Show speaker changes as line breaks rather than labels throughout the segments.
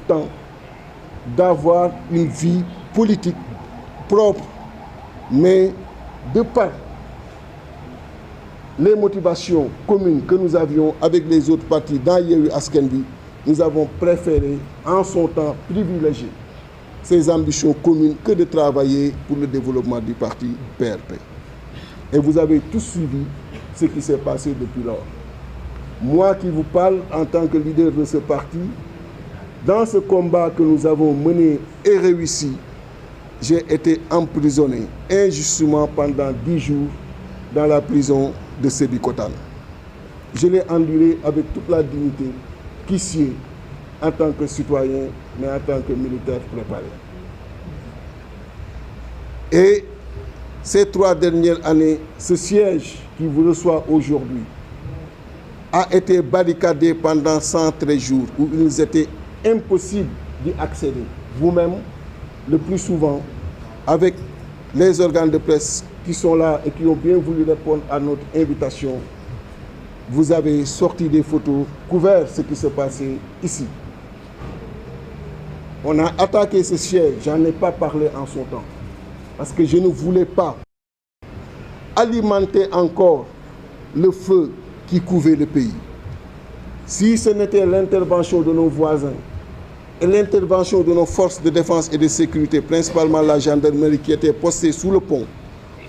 temps d'avoir une vie politique propre, mais de par les motivations communes que nous avions avec les autres partis dans Yewwi Askan Wi, nous avons préféré en son temps privilégier ces ambitions communes que de travailler pour le développement du parti PRP. Et vous avez tous suivi ce qui s'est passé depuis lors. Moi qui vous parle en tant que leader de ce parti, dans ce combat que nous avons mené et réussi, j'ai été emprisonné injustement pendant 10 jours dans la prison de Sébikotane. Je l'ai enduré avec toute la dignité qui sied en tant que citoyen, mais en tant que militaire préparé. Et ces 3 dernières années, ce siège qui vous reçoit aujourd'hui a été barricadé pendant 113 jours où il nous était impossible d'y accéder. Vous-même, le plus souvent, avec les organes de presse qui sont là et qui ont bien voulu répondre à notre invitation, vous avez sorti des photos, couvert ce qui se passait ici. On a attaqué ce siège, j'en ai pas parlé en son temps, parce que je ne voulais pas alimenter encore le feu qui couvait le pays. Si ce n'était l'intervention de nos voisins et l'intervention de nos forces de défense et de sécurité, principalement la gendarmerie qui était postée sous le pont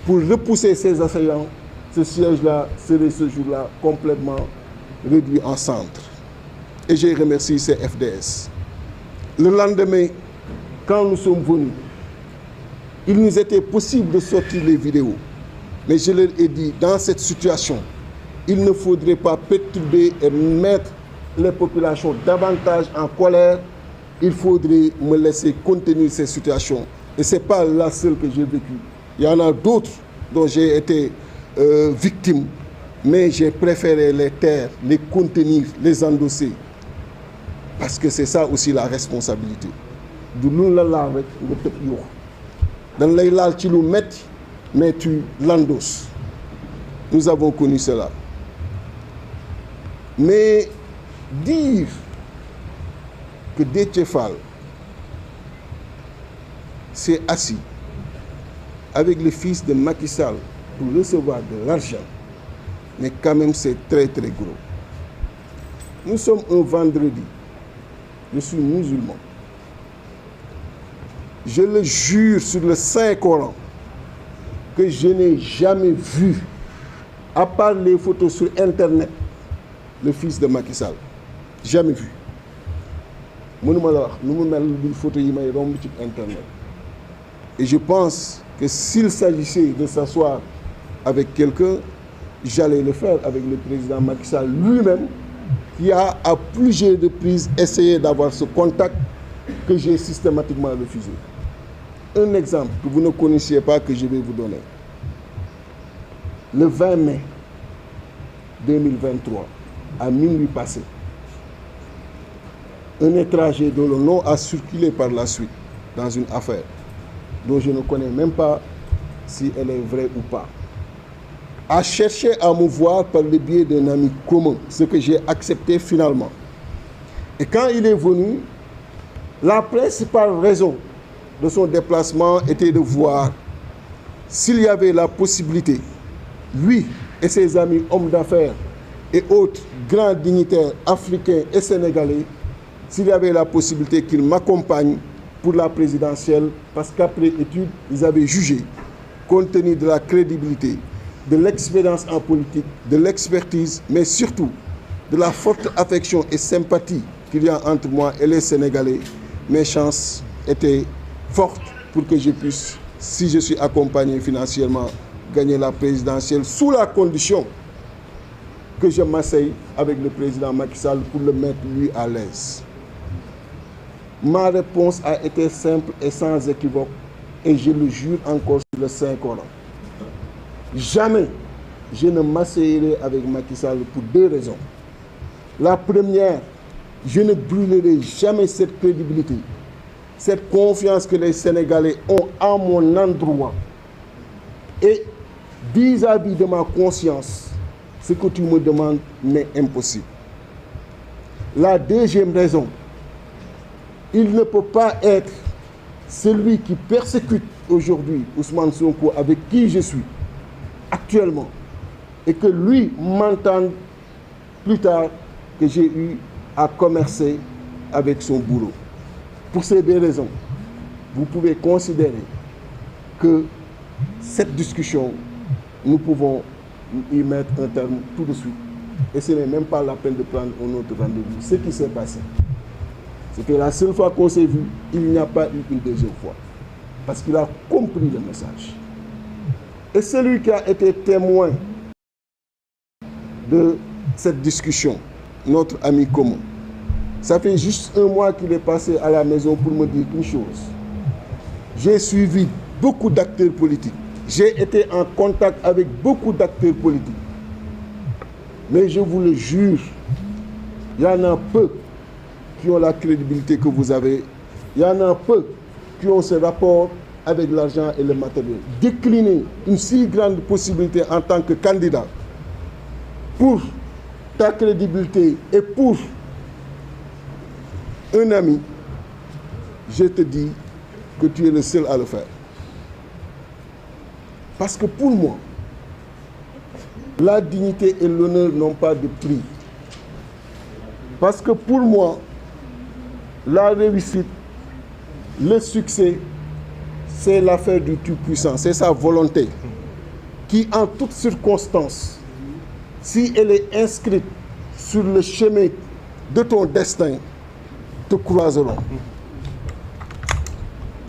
pour repousser ces assaillants, ce siège-là serait ce jour-là complètement réduit en cendres. Et j'ai remercié ces FDS. Le lendemain, quand nous sommes venus, il nous était possible de sortir les vidéos. Mais je leur ai dit, dans cette situation, il ne faudrait pas perturber et mettre les populations davantage en colère. Il faudrait me laisser contenir ces situations. Et ce n'est pas la seule que j'ai vécue. Il y en a d'autres dont j'ai été victime, mais j'ai préféré les taire, les contenir, les endosser. Parce que c'est ça aussi la responsabilité. Du lu la laal rek nga tëb yoo dañ lay laal ci lu metti mais tu l'endosses. Nous avons connu cela. Mais dire que Déthié Fall s'est assis avec le fils de Macky Sall pour recevoir de l'argent, mais quand même c'est très très gros. Nous sommes un vendredi. Je suis musulman. Je le jure sur le Saint-Coran que je n'ai jamais vu, à part les photos sur Internet, le fils de Macky Sall. Jamais vu. Mënuma la wax nu mu mel lu photo yi may romb ci Internet. Et je pense que s'il s'agissait de s'asseoir avec quelqu'un, j'allais le faire avec le président Macky Sall lui-même, qui a à plusieurs reprises essayé d'avoir ce contact que j'ai systématiquement refusé. Un exemple que vous ne connaissiez pas que je vais vous donner. Le 20 mai 2023, à minuit passé, un étranger dont le nom a circulé par la suite dans une affaire dont je ne connais même pas si elle est vraie ou pas, a cherché à me voir par le biais d'un ami commun, ce que j'ai accepté finalement. Et quand il est venu, la principale raison de son déplacement était de voir s'il y avait la possibilité, lui et ses amis hommes d'affaires et autres grands dignitaires africains et sénégalais, s'il y avait la possibilité qu'ils m'accompagnent pour la présidentielle, parce qu'après étude, ils avaient jugé, compte tenu de la crédibilité, de l'expérience en politique, de l'expertise, mais surtout de la forte affection et sympathie qu'il y a entre moi et les Sénégalais, mes chances étaient fortes pour que je puisse, si je suis accompagné financièrement, gagner la présidentielle sous la condition que je m'asseye avec le président Macky Sall pour le mettre lui à l'aise. Ma réponse a été simple et sans équivoque, et je le jure encore sur le Saint-Coran. Jamais je ne m'asseyerai avec Macky Sall pour 2 raisons. La première, je ne brûlerai jamais cette crédibilité, cette confiance que les Sénégalais ont en mon endroit. Et vis-à-vis de ma conscience, ce que tu me demandes m'est impossible. La deuxième raison, il ne peut pas être celui qui persécute aujourd'hui Ousmane Sonko, avec qui je suis actuellement, et que lui m'entende plus tard que j'ai eu à commercer avec son boulot. Pour ces deux raisons, vous pouvez considérer que cette discussion, nous pouvons y mettre un terme tout de suite. Et ce n'est même pas la peine de prendre un autre rendez-vous. Ce qui s'est passé, c'est que la seule fois qu'on s'est vu, il n'y a pas eu une deuxième fois. Parce qu'il a compris le message. Et celui qui a été témoin de cette discussion, notre ami commun, ça fait juste un mois qu'il est passé à la maison pour me dire une chose. J'ai suivi beaucoup d'acteurs politiques. J'ai été en contact avec beaucoup d'acteurs politiques. Mais je vous le jure, il y en a peu qui ont la crédibilité que vous avez. Il y en a peu qui ont ce rapport avec l'argent et le matériel. Décliner une si grande possibilité en tant que candidat pour ta crédibilité et pour un ami, je te dis que tu es le seul à le faire. Parce que pour moi, la dignité et l'honneur n'ont pas de prix. Parce que pour moi, la réussite, le succès, c'est l'affaire du Tout-Puissant, c'est sa volonté qui, en toutes circonstances, si elle est inscrite sur le chemin de ton destin, te croiseront.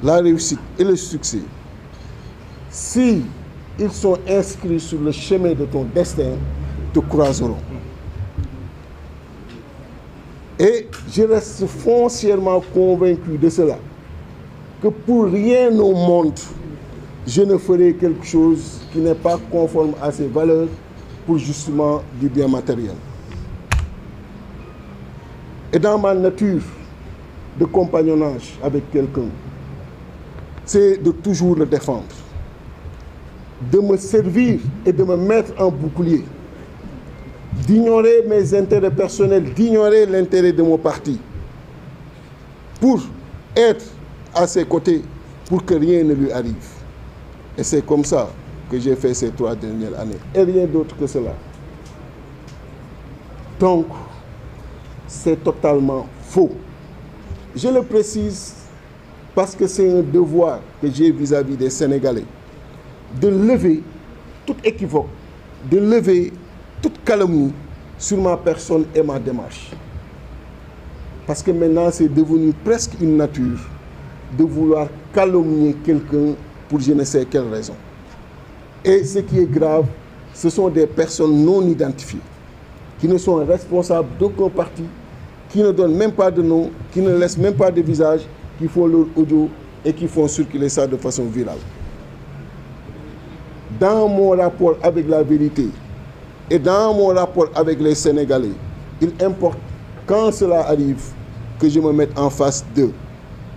La réussite et le succès, si ils sont inscrits sur le chemin de ton destin, te croiseront. Et je reste foncièrement convaincu de cela, que pour rien au monde, je ne ferai quelque chose qui n'est pas conforme à ces valeurs pour justement du bien matériel. Et dans ma nature de compagnonnage avec quelqu'un, c'est de toujours le défendre, de me servir et de me mettre en bouclier, d'ignorer mes intérêts personnels, d'ignorer l'intérêt de mon parti, pour être à ses côtés, pour que rien ne lui arrive. Et c'est comme ça que j'ai fait ces 3 dernières années, et rien d'autre que cela. Donc, c'est totalement faux. Je le précise parce que c'est un devoir que j'ai vis-à-vis des Sénégalais, de lever toute équivoque, de lever toute calomnie sur ma personne et ma démarche. Parce que maintenant, c'est devenu presque une nature de vouloir calomnier quelqu'un pour je ne sais quelle raison. Et ce qui est grave, ce sont des personnes non identifiées, qui ne sont responsables d'aucun parti, qui ne donnent même pas de nom, qui ne laissent même pas de visage, qui font leur audio et qui font circuler ça de façon virale. Dans mon rapport avec la vérité et dans mon rapport avec les Sénégalais, il importe, quand cela arrive, que je me mette en face d'eux.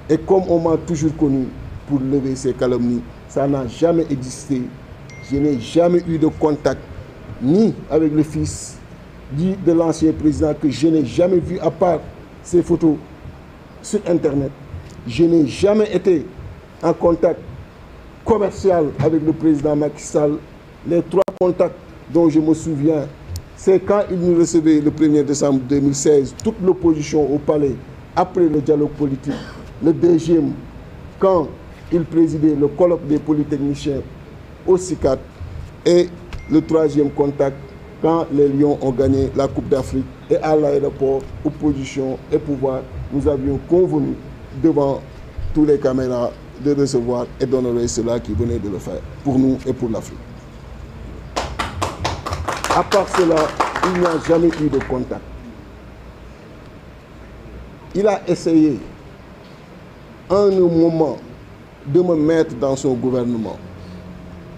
Et comme on m'a toujours connu pour lever ces calomnies, ça n'a jamais existé. Je n'ai jamais eu de contact ni avec le fils ni de l'ancien président, que je n'ai jamais vu à part ces photos sur Internet. Je n'ai jamais été en contact commercial avec le président Macky Sall. Les 3 contacts dont je me souviens, c'est quand il nous recevait le 1er décembre 2016, toute l'opposition au palais, après le dialogue politique. Le deuxième, quand il présidait le colloque des polytechniciens au CICAD. Et le 3e contact, quand les Lions ont gagné la Coupe d'Afrique. Et à l'aéroport, opposition et pouvoir, nous avions convenu devant tous les caméras de recevoir et d'honorer ceux-là qui venaient de le faire, pour nous et pour l'Afrique. À part cela, il n'y a jamais eu de contact. Il a essayé, en un moment, de me mettre dans son gouvernement.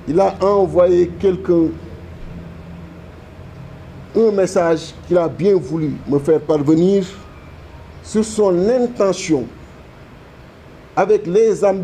Il a envoyé quelqu'un un message qu'il a bien voulu me faire parvenir sur son intention avec les ambitions